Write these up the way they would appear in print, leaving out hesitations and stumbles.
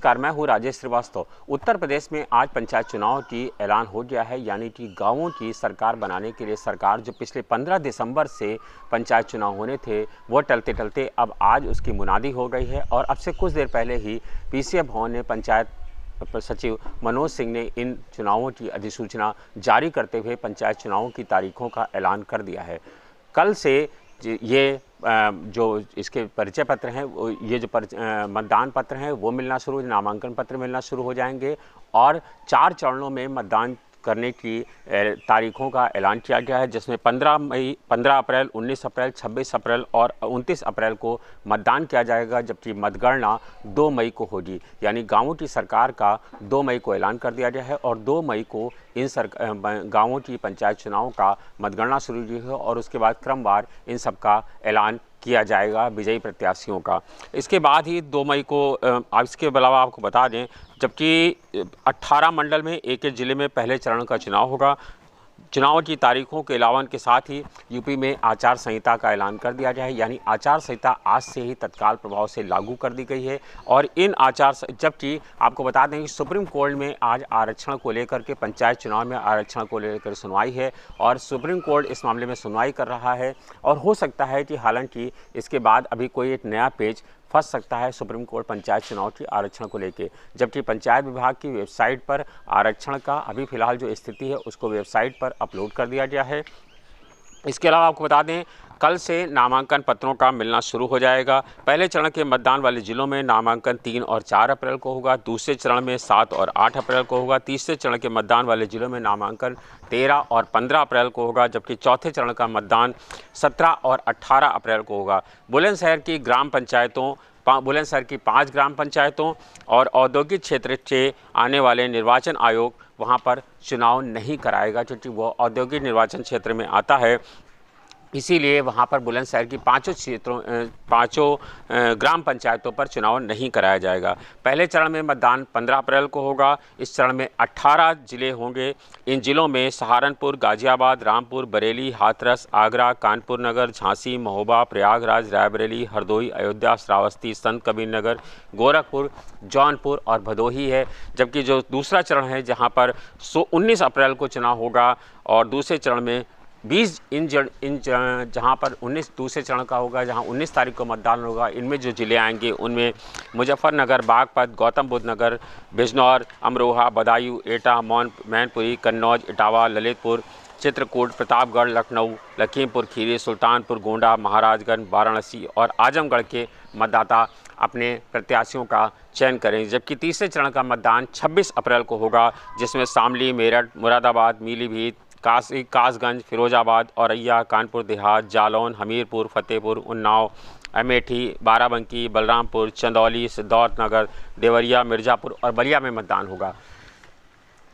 नमस्कार, मैं हूं राजेश श्रीवास्तव। उत्तर प्रदेश में आज पंचायत चुनाव की ऐलान हो गया है, यानी कि गांवों की सरकार बनाने के लिए सरकार जो पिछले 15 दिसंबर से पंचायत चुनाव होने थे वो टलते टलते अब आज उसकी मुनादी हो गई है। और अब से कुछ देर पहले ही पीसीएफ भवन ने पंचायत सचिव मनोज सिंह ने इन चुनावों की अधिसूचना जारी करते हुए पंचायत चुनावों की तारीखों का ऐलान कर दिया है। कल से ये जो इसके परिचय पत्र हैं, ये जो मतदान पत्र हैं वो मिलना शुरू, नामांकन पत्र मिलना शुरू हो जाएंगे और 4 चरणों में मतदान करने की तारीखों का ऐलान किया गया है, जिसमें 15 अप्रैल, 19 अप्रैल, 26 अप्रैल और 29 अप्रैल को मतदान किया जाएगा, जबकि मतगणना 2 मई को होगी। यानी गांवों की सरकार का 2 मई को ऐलान कर दिया गया है और 2 मई को इन गांवों की पंचायत चुनाव का मतगणना शुरू हुई है और उसके बाद क्रमवार इन सब का ऐलान किया जाएगा विजयी प्रत्याशियों का। इसके बाद ही 2 मई को इसके अलावा आपको बता दें, जबकि 18 मंडल में एक ज़िले में पहले चरण का चुनाव होगा। चुनाव की तारीखों के अलावा के साथ ही यूपी में आचार संहिता का ऐलान कर दिया गया है, यानी आचार संहिता आज से ही तत्काल प्रभाव से लागू कर दी गई है। और इन जबकि आपको बता दें कि सुप्रीम कोर्ट में आज आरक्षण को लेकर के, पंचायत चुनाव में आरक्षण को लेकर सुनवाई है और सुप्रीम कोर्ट इस मामले में सुनवाई कर रहा है। और हो सकता है कि हालांकि इसके बाद अभी कोई एक नया पेज फंस सकता है सुप्रीम कोर्ट पंचायत चुनाव की आरक्षण को लेकर, जबकि पंचायत विभाग की वेबसाइट पर आरक्षण का अभी फिलहाल जो स्थिति है उसको वेबसाइट पर अपलोड कर दिया गया है। इसके अलावा आपको बता दें, कल से नामांकन पत्रों का मिलना शुरू हो जाएगा। पहले चरण के मतदान वाले जिलों में नामांकन 3 और 4 अप्रैल को होगा, दूसरे चरण में 7 और 8 अप्रैल को होगा, तीसरे चरण के मतदान वाले जिलों में नामांकन 13 और 15 अप्रैल को होगा, जबकि चौथे चरण का मतदान 17 और 18 अप्रैल को होगा। बुलंदशहर की 5 ग्राम पंचायतों और औद्योगिक क्षेत्र से आने वाले निर्वाचन आयोग वहां पर चुनाव नहीं कराएगा, क्योंकि वो औद्योगिक निर्वाचन क्षेत्र में आता है। इसीलिए वहां पर बुलंदशहर की 5 ग्राम पंचायतों पर चुनाव नहीं कराया जाएगा। पहले चरण में मतदान 15 अप्रैल को होगा। इस चरण में 18 जिले होंगे। इन जिलों में सहारनपुर, गाजियाबाद, रामपुर, बरेली, हाथरस, आगरा, कानपुर नगर, झांसी, महोबा, प्रयागराज, रायबरेली, हरदोई, अयोध्या, श्रावस्ती, संत कबीर नगर, गोरखपुर, जौनपुर और भदोही है। जबकि जो दूसरा चरण है जहाँ पर 19 अप्रैल को चुनाव होगा और दूसरे चरण में 20 जहाँ पर 19 दूसरे चरण का होगा, जहाँ 19 तारीख को मतदान होगा, इनमें जो ज़िले आएंगे उनमें मुजफ्फरनगर, बागपत, गौतम बुद्ध नगर, बिजनौर, अमरोहा, बदायूं, एटा, मैनपुरी, कन्नौज, इटावा, ललितपुर, चित्रकूट, प्रतापगढ़, लखनऊ, लखीमपुर खीरी, सुल्तानपुर, गोंडा, महाराजगंज, वाराणसी और आजमगढ़ के मतदाता अपने प्रत्याशियों का चयन करें। जबकि तीसरे चरण का मतदान 26 अप्रैल को होगा, जिसमें शामली, मेरठ, मुरादाबाद, पीलीभीत, कासगंज, फिरोजाबाद, औरैया, कानपुर देहात, जालौन, हमीरपुर, फतेहपुर, उन्नाव, अमेठी, बाराबंकी, बलरामपुर, चंदौली, सिद्धार्थनगर, देवरिया, मिर्ज़ापुर और बलिया में मतदान होगा।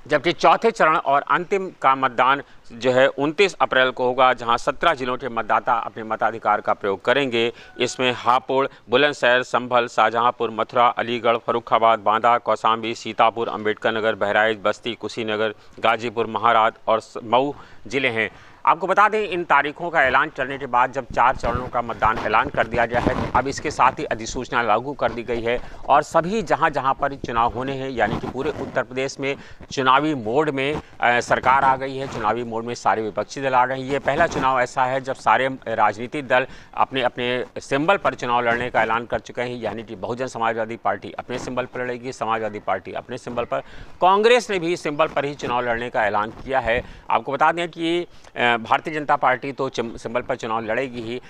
जबकि चौथे चरण और अंतिम का मतदान जो है 29 अप्रैल को होगा, जहां 17 जिलों के मतदाता अपने मताधिकार का प्रयोग करेंगे। इसमें हापुड़, बुलंदशहर, संभल, शाहजहांपुर, मथुरा, अलीगढ़, फर्रुखाबाद, बांदा, कौशाम्बी, सीतापुर, अम्बेडकर नगर, बहराइच, बस्ती, कुशीनगर, गाजीपुर, महाराज और मऊ जिले हैं। आपको बता दें, इन तारीखों का ऐलान करने के बाद जब 4 चरणों का मतदान ऐलान कर दिया गया है, तो अब इसके साथ ही अधिसूचना लागू कर दी गई है और सभी जहां पर चुनाव होने हैं, यानी कि पूरे उत्तर प्रदेश में चुनावी मोड में सरकार आ गई है, चुनावी मोड में सारे विपक्षी दल आ गए हैं। ये पहला चुनाव ऐसा है जब सारे राजनीतिक दल अपने अपने सिंबल पर चुनाव लड़ने का ऐलान कर चुके हैं, यानी कि बहुजन समाजवादी पार्टी अपने सिंबल पर लड़ेगी, समाजवादी पार्टी अपने सिंबल पर, कांग्रेस ने भी सिंबल पर ही चुनाव लड़ने का ऐलान किया है। आपको बता दें कि भारतीय जनता पार्टी तो सिंबल पर चुनाव लड़ेगी ही।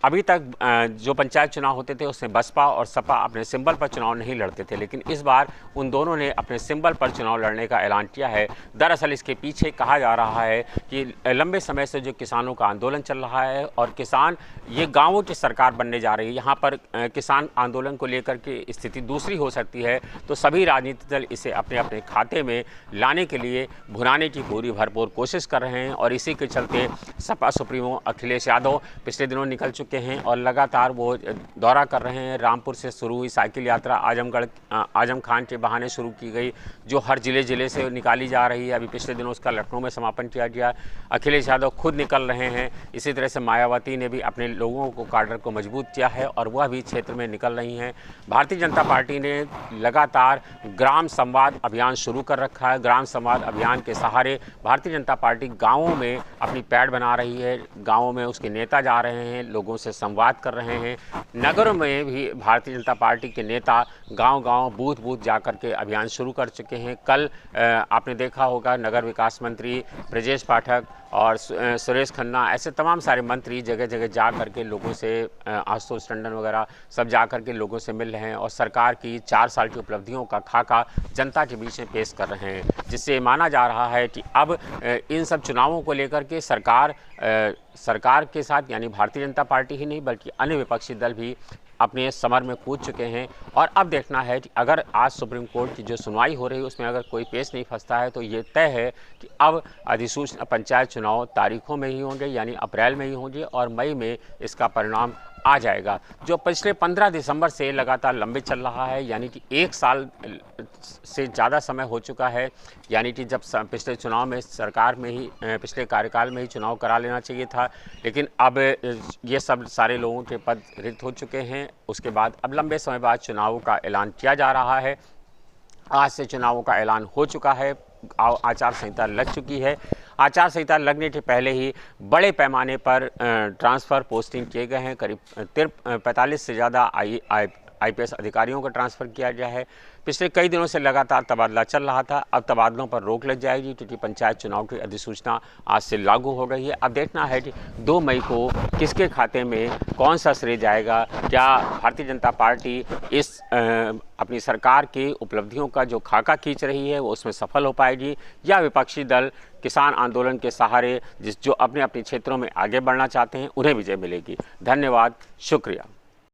अभी तक जो पंचायत चुनाव होते थे उसमें बसपा और सपा अपने सिंबल पर चुनाव नहीं लड़ते थे, लेकिन इस बार उन दोनों ने अपने सिंबल पर चुनाव लड़ने का ऐलान किया है। दरअसल इसके पीछे कहा जा रहा है कि लंबे समय से जो किसानों का आंदोलन चल रहा है और किसान ये गाँवों की सरकार बनने जा रही है, यहाँ पर किसान आंदोलन को लेकर के स्थिति दूसरी हो सकती है, तो सभी राजनीतिक दल इसे अपने अपने खाते में लाने के लिए भुनाने की पूरी भरपूर कोशिश कर रहे हैं और इसी के चलते सपा सुप्रीमो अखिलेश यादव पिछले दिनों निकल चुके हैं और लगातार वो दौरा कर रहे हैं। रामपुर से शुरू हुई साइकिल यात्रा आजम खान के बहाने शुरू की गई, जो हर ज़िले से निकाली जा रही है। अभी पिछले दिनों उसका लखनऊ में समापन किया गया। अखिलेश यादव खुद निकल रहे हैं। इसी तरह से मायावती ने भी अपने लोगों को, काडर को मजबूत किया है और वह भी क्षेत्र में निकल रही हैं। भारतीय जनता पार्टी ने लगातार ग्राम संवाद अभियान शुरू कर रखा है। ग्राम संवाद अभियान के सहारे भारतीय जनता पार्टी गाँवों में अपनी पैड़ बना रही है। गाँवों में उसके नेता जा रहे हैं, लोगों से संवाद कर रहे हैं। नगरों में भी भारतीय जनता पार्टी के नेता गांव-गांव, बूथ-बूथ जाकर के अभियान शुरू कर चुके हैं। कल आपने देखा होगा नगर विकास मंत्री ब्रजेश पाठक और सुरेश खन्ना, ऐसे तमाम सारे मंत्री जगह जगह जा कर के लोगों से, आशुतोष टंडन वगैरह सब जा कर के लोगों से मिल रहे हैं और सरकार की 4 साल की उपलब्धियों का खाका जनता के बीच में पेश कर रहे हैं, जिससे माना जा रहा है कि अब इन सब चुनावों को लेकर के सरकार के साथ, यानी भारतीय जनता पार्टी ही नहीं बल्कि अन्य विपक्षी दल भी अपने समर में कूद चुके हैं। और अब देखना है कि अगर आज सुप्रीम कोर्ट की जो सुनवाई हो रही है उसमें अगर कोई पेश नहीं फंसता है तो ये तय है कि अब अधिसूचना पंचायत चुनाव तारीखों में ही होंगे, यानी अप्रैल में ही होंगे और मई में इसका परिणाम आ जाएगा, जो पिछले 15 दिसंबर से लगातार लंबे चल रहा है। यानी कि 1 साल से ज़्यादा समय हो चुका है। यानी कि जब पिछले चुनाव में सरकार में ही, पिछले कार्यकाल में ही चुनाव करा लेना चाहिए था, लेकिन अब ये सब सारे लोगों के पद रिक्त हो चुके हैं। उसके बाद अब लंबे समय बाद चुनावों का ऐलान किया जा रहा है। आज से चुनावों का ऐलान हो चुका है, आचार संहिता लग चुकी है। आचार संहिता लगने के पहले ही बड़े पैमाने पर ट्रांसफ़र पोस्टिंग किए गए हैं। करीब 45 से ज़्यादा IPS अधिकारियों को ट्रांसफ़र किया गया है। पिछले कई दिनों से लगातार तबादला चल रहा था। अब तबादलों पर रोक लग जाएगी क्योंकि पंचायत चुनाव की अधिसूचना आज से लागू हो गई है। अब देखना है कि 2 मई को किसके खाते में कौन सा श्रेय जाएगा। क्या भारतीय जनता पार्टी इस अपनी सरकार की उपलब्धियों का जो खाका खींच रही है वो उसमें सफल हो पाएगी, या विपक्षी दल किसान आंदोलन के सहारे जो अपने अपने क्षेत्रों में आगे बढ़ना चाहते हैं उन्हें विजय मिलेगी। धन्यवाद, शुक्रिया।